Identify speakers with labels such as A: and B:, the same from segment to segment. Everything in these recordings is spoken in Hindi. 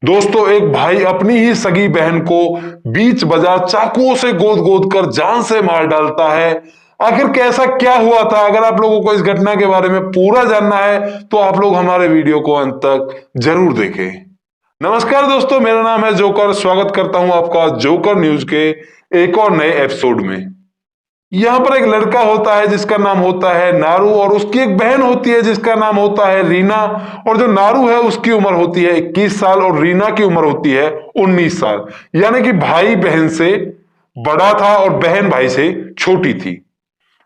A: दोस्तों, एक भाई अपनी ही सगी बहन को बीच बाजार चाकुओं से गोद गोद कर जान से मार डालता है। आखिर कैसा क्या हुआ था? अगर आप लोगों को इस घटना के बारे में पूरा जानना है तो आप लोग हमारे वीडियो को अंत तक जरूर देखें। नमस्कार दोस्तों, मेरा नाम है जोकर। स्वागत करता हूं आपका जोकर न्यूज के एक और नए एपिसोड में। यहाँ पर एक लड़का होता है जिसका नाम होता है नारू, और उसकी एक बहन होती है जिसका नाम होता है रीना। और जो नारू है उसकी उम्र होती है 21 साल और रीना की उम्र होती है 19 साल। यानी कि भाई बहन से बड़ा था और बहन भाई से छोटी थी।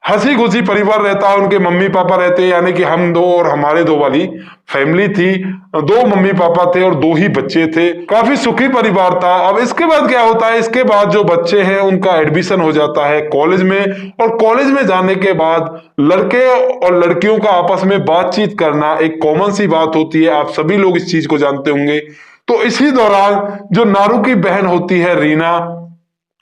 A: हंसी खुशी परिवार रहता है, उनके मम्मी पापा रहते हैं, यानी कि हम दो और हमारे दो वाली फैमिली थी। दो मम्मी पापा थे और दो ही बच्चे थे। काफी सुखी परिवार था। अब इसके बाद क्या होता है, इसके बाद जो बच्चे हैं उनका एडमिशन हो जाता है कॉलेज में, और कॉलेज में जाने के बाद लड़के और लड़कियों का आपस में बातचीत करना एक कॉमन सी बात होती है। आप सभी लोग इस चीज को जानते होंगे। तो इसी दौरान जो नारू की बहन होती है रीना,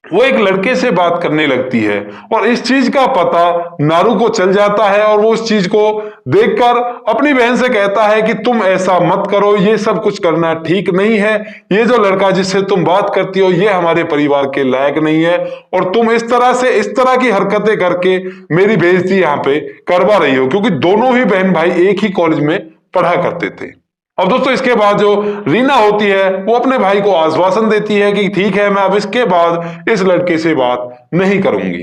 A: वो एक लड़के से बात करने लगती है, और इस चीज का पता नारू को चल जाता है। और वो इस चीज को देखकर अपनी बहन से कहता है कि तुम ऐसा मत करो, ये सब कुछ करना ठीक नहीं है। ये जो लड़का जिससे तुम बात करती हो ये हमारे परिवार के लायक नहीं है, और तुम इस तरह से इस तरह की हरकतें करके मेरी बेइज्जती यहाँ पे करवा रही हो। क्योंकि दोनों ही बहन भाई एक ही कॉलेज में पढ़ा करते थे। अब दोस्तों, इसके बाद जो रीना होती है वो अपने भाई को आश्वासन देती है कि ठीक है, मैं अब इसके बाद इस लड़के से बात नहीं करूंगी।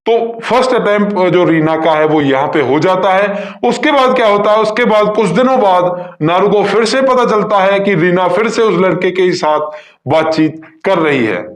A: तो फर्स्ट अटेम्प्ट जो रीना का है वो यहाँ पे हो जाता है। उसके बाद क्या होता है, उसके बाद कुछ दिनों बाद नारू को फिर से पता चलता है कि रीना फिर से उस लड़के के साथ बातचीत कर रही है।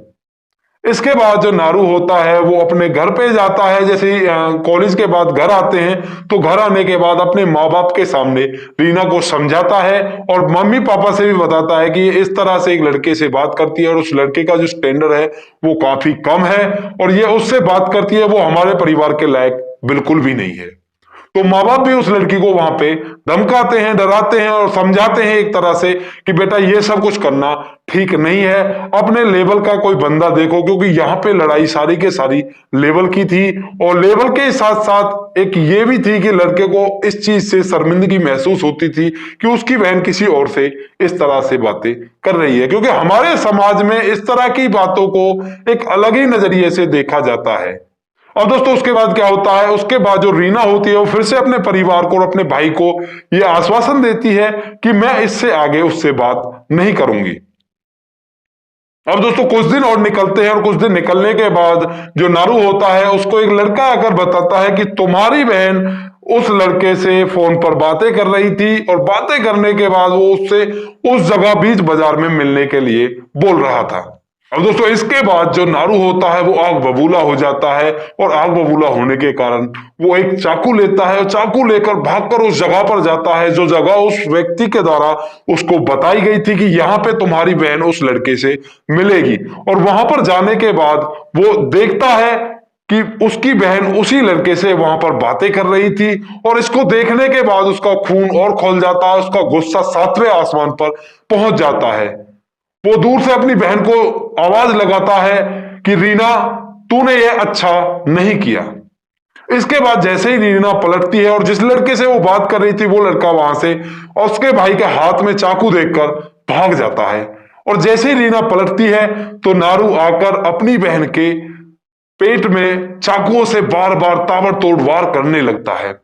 A: इसके बाद जो नारू होता है वो अपने घर पे जाता है। जैसे ही कॉलेज के बाद घर आते हैं तो घर आने के बाद अपने माँ बाप के सामने रीना को समझाता है, और मम्मी पापा से भी बताता है कि ये इस तरह से एक लड़के से बात करती है और उस लड़के का जो स्टैंडर्ड है वो काफी कम है, और ये उससे बात करती है वो हमारे परिवार के लायक बिल्कुल भी नहीं है। तो माँ बाप भी उस लड़की को वहां पे धमकाते हैं, डराते हैं और समझाते हैं एक तरह से कि बेटा ये सब कुछ करना ठीक नहीं है, अपने लेवल का कोई बंदा देखो। क्योंकि यहाँ पे लड़ाई सारी के सारी लेवल की थी, और लेवल के साथ साथ एक ये भी थी कि लड़के को इस चीज से शर्मिंदगी महसूस होती थी कि उसकी बहन किसी और से इस तरह से बातें कर रही है। क्योंकि हमारे समाज में इस तरह की बातों को एक अलग ही नजरिए से देखा जाता है। और दोस्तों, उसके बाद क्या होता है, उसके बाद जो रीना होती है वो फिर से अपने परिवार को और अपने भाई को ये आश्वासन देती है कि मैं इससे आगे उससे बात नहीं करूंगी। अब दोस्तों, कुछ दिन और निकलते हैं, और कुछ दिन निकलने के बाद जो नारू होता है उसको एक लड़का आकर बताता है कि तुम्हारी बहन उस लड़के से फोन पर बातें कर रही थी, और बातें करने के बाद वो उससे उस जगह बीच बाजार में मिलने के लिए बोल रहा था। अब दोस्तों, इसके बाद जो नारू होता है वो आग बबूला हो जाता है, और आग बबूला होने के कारण वो एक चाकू लेता है, और चाकू लेकर भागकर उस जगह पर जाता है जो जगह उस व्यक्ति के द्वारा उसको बताई गई थी कि यहाँ पे तुम्हारी बहन उस लड़के से मिलेगी। और वहां पर जाने के बाद वो देखता है कि उसकी बहन उसी लड़के से वहां पर बातें कर रही थी, और इसको देखने के बाद उसका खून और खौल जाता है, उसका गुस्सा 7वें आसमान पर पहुंच जाता है। वो दूर से अपनी बहन को आवाज लगाता है कि रीना, तूने ये अच्छा नहीं किया। इसके बाद जैसे ही रीना पलटती है और जिस लड़के से वो बात कर रही थी वो लड़का वहां से और उसके भाई के हाथ में चाकू देखकर भाग जाता है। और जैसे ही रीना पलटती है तो नारू आकर अपनी बहन के पेट में चाकुओं से बार बार ताबड़तोड़ वार करने लगता है।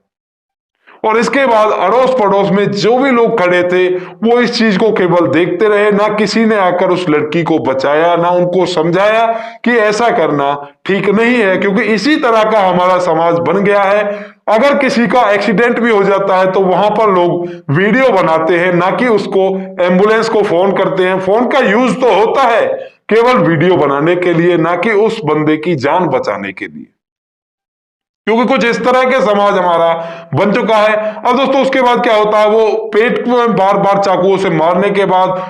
A: और इसके बाद अड़ोस पड़ोस में जो भी लोग खड़े थे वो इस चीज को केवल देखते रहे। ना किसी ने आकर उस लड़की को बचाया, ना उनको समझाया कि ऐसा करना ठीक नहीं है। क्योंकि इसी तरह का हमारा समाज बन गया है। अगर किसी का एक्सीडेंट भी हो जाता है तो वहां पर लोग वीडियो बनाते हैं, ना कि उसको एम्बुलेंस को फोन करते हैं। फोन का यूज तो होता है केवल वीडियो बनाने के लिए, ना कि उस बंदे की जान बचाने के लिए। क्योंकि कुछ इस तरह के समाज हमारा बन चुका है। अब दोस्तों, उसके बाद क्या होता है, वो पेट में बार बार चाकुओं से मारने के बाद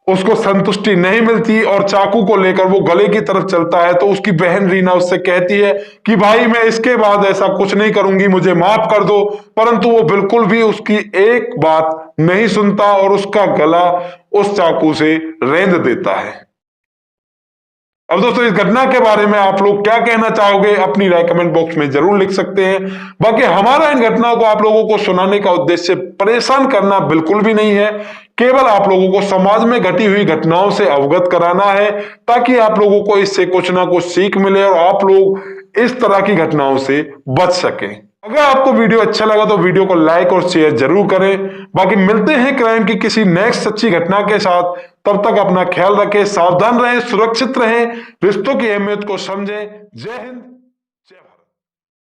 A: उसको संतुष्टि नहीं मिलती और चाकू को लेकर वो गले की तरफ चलता है। तो उसकी बहन रीना उससे कहती है कि भाई, मैं इसके बाद ऐसा कुछ नहीं करूंगी, मुझे माफ कर दो। परंतु वो बिल्कुल भी उसकी एक बात नहीं सुनता और उसका गला उस चाकू से रेंद देता है। अब दोस्तों, इस घटना के बारे में आप लोग क्या कहना चाहोगे, अपनी राय कमेंट बॉक्स में जरूर लिख सकते हैं। बाकी हमारा इन घटनाओं को आप लोगों को सुनाने का उद्देश्य परेशान करना बिल्कुल भी नहीं है। केवल आप लोगों को समाज में घटी हुई घटनाओं से अवगत कराना है, ताकि आप लोगों को इससे कुछ ना कुछ सीख मिले और आप लोग इस तरह की घटनाओं से बच सकें। अगर आपको वीडियो अच्छा लगा तो वीडियो को लाइक और शेयर जरूर करें। बाकी मिलते हैं क्राइम की किसी नेक्स्ट सच्ची घटना के साथ। तब तक अपना ख्याल रखें, सावधान रहें, सुरक्षित रहें, रिश्तों की अहमियत को समझें। जय हिंद।